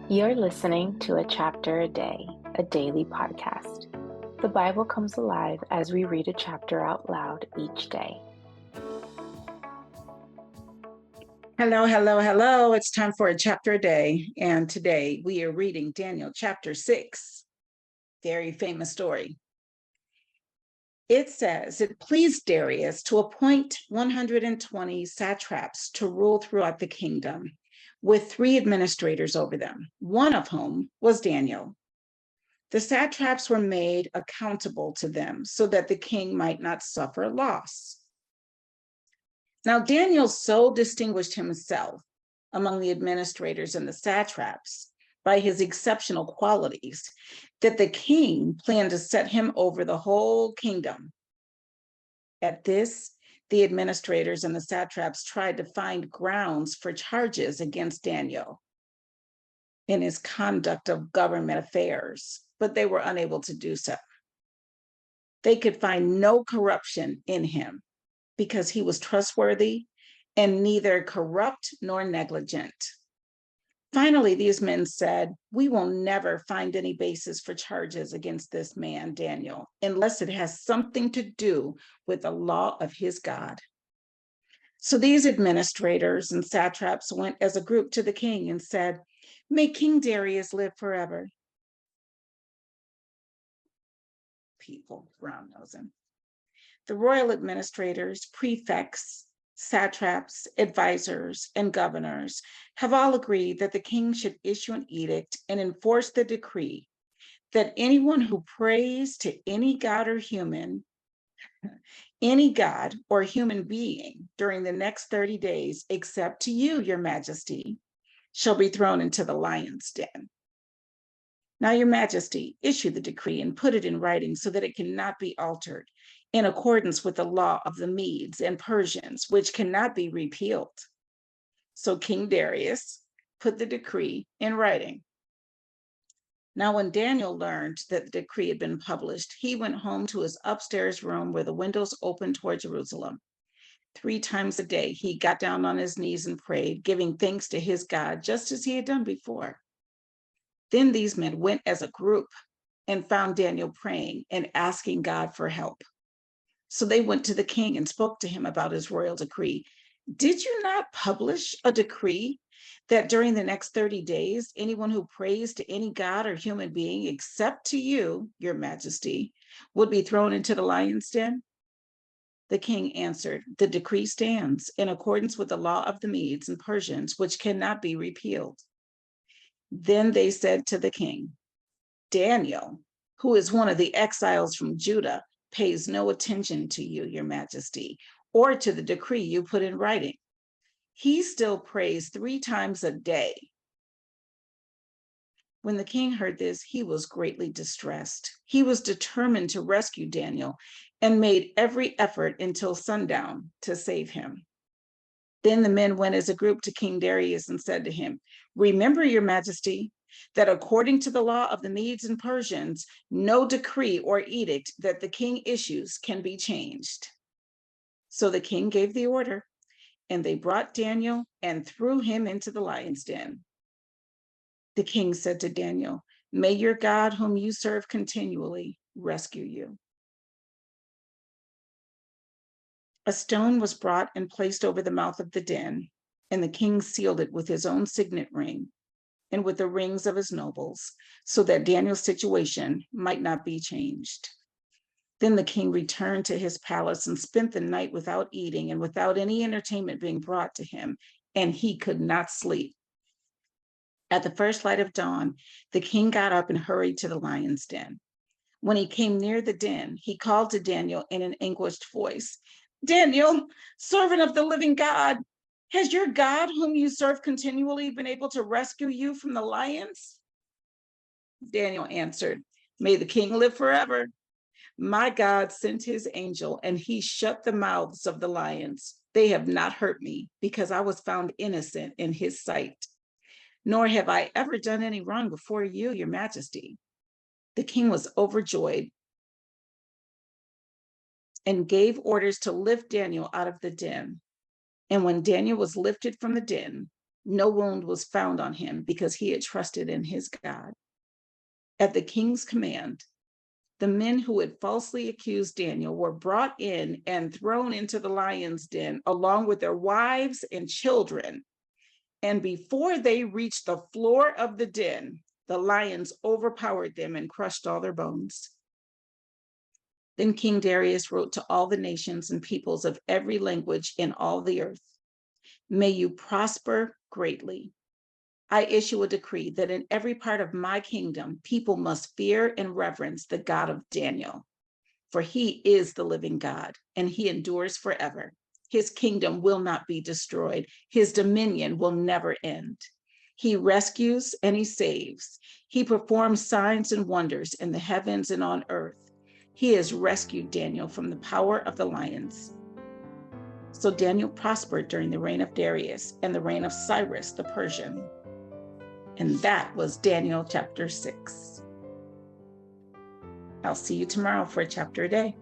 You're listening to A Chapter a Day, a daily podcast. The Bible comes alive as we read a chapter out loud each day. Hello, hello, hello. It's time for a chapter a day. And today we are reading Daniel chapter 6. Very famous story. It says, it pleased Darius to appoint 120 satraps to rule throughout the kingdom, with 3 administrators over them, one of whom was Daniel. The satraps were made accountable to them so that the king might not suffer loss. Now, Daniel so distinguished himself among the administrators and the satraps by his exceptional qualities that the king planned to set him over the whole kingdom. At this, the administrators and the satraps tried to find grounds for charges against Daniel in his conduct of government affairs, but they were unable to do so. They could find no corruption in him because he was trustworthy and neither corrupt nor negligent. Finally, these men said, "We will never find any basis for charges against this man, Daniel, unless it has something to do with the law of his God." So these administrators and satraps went as a group to the king and said, "May King Darius live forever." People brown-nosing. The royal administrators, prefects, satraps, advisors, and governors have all agreed that the king should issue an edict and enforce the decree that anyone who prays to any god or human being during the next 30 days, except to you, your majesty, shall be thrown into the lion's den. Now, your majesty, issue the decree and put it in writing so that it cannot be altered, in accordance with the law of the Medes and Persians, which cannot be repealed. So King Darius put the decree in writing. Now, when Daniel learned that the decree had been published, he went home to his upstairs room where the windows opened toward Jerusalem. 3 times a day, he got down on his knees and prayed, giving thanks to his God, just as he had done before. Then these men went as a group and found Daniel praying and asking God for help. So they went to the king and spoke to him about his royal decree. "Did you not publish a decree that during the next 30 days, anyone who prays to any god or human being except to you, your majesty, would be thrown into the lion's den?" The king answered, "The decree stands in accordance with the law of the Medes and Persians, which cannot be repealed." Then they said to the king, "Daniel, who is one of the exiles from Judah, pays no attention to you, your majesty, or to the decree you put in writing. He still prays 3 times a day." When the king heard this, he was greatly distressed. He was determined to rescue Daniel and made every effort until sundown to save him. Then the men went as a group to King Darius and said to him, "Remember, your majesty, that according to the law of the Medes and Persians, no decree or edict that the king issues can be changed." So the king gave the order, and they brought Daniel and threw him into the lion's den. The king said to Daniel, "May your God, whom you serve continually, rescue you." A stone was brought and placed over the mouth of the den, and the king sealed it with his own signet ring and with the rings of his nobles, so that Daniel's situation might not be changed. Then the king returned to his palace and spent the night without eating and without any entertainment being brought to him, and he could not sleep. At the first light of dawn, the king got up and hurried to the lion's den. When he came near the den, he called to Daniel in an anguished voice, "Daniel, servant of the living God, has your God, whom you serve continually, been able to rescue you from the lions?" Daniel answered, "May the king live forever. My God sent his angel, and he shut the mouths of the lions. They have not hurt me, because I was found innocent in his sight. Nor have I ever done any wrong before you, your majesty." The king was overjoyed and gave orders to lift Daniel out of the den. And when Daniel was lifted from the den, No wound was found on him because he had trusted in his God. At the king's command, the men who had falsely accused Daniel were brought in and thrown into the lion's den along with their wives and children. And before they reached the floor of the den, the lions overpowered them and crushed all their bones. Then King Darius wrote to all the nations and peoples of every language in all the earth, "May you prosper greatly. I issue a decree that in every part of my kingdom, people must fear and reverence the God of Daniel, for he is the living God, and he endures forever. His kingdom will not be destroyed. His dominion will never end. He rescues and he saves. He performs signs and wonders in the heavens and on earth. He has rescued Daniel from the power of the lions." So Daniel prospered during the reign of Darius and the reign of Cyrus the Persian. And that was Daniel chapter 6. I'll see you tomorrow for a chapter a day.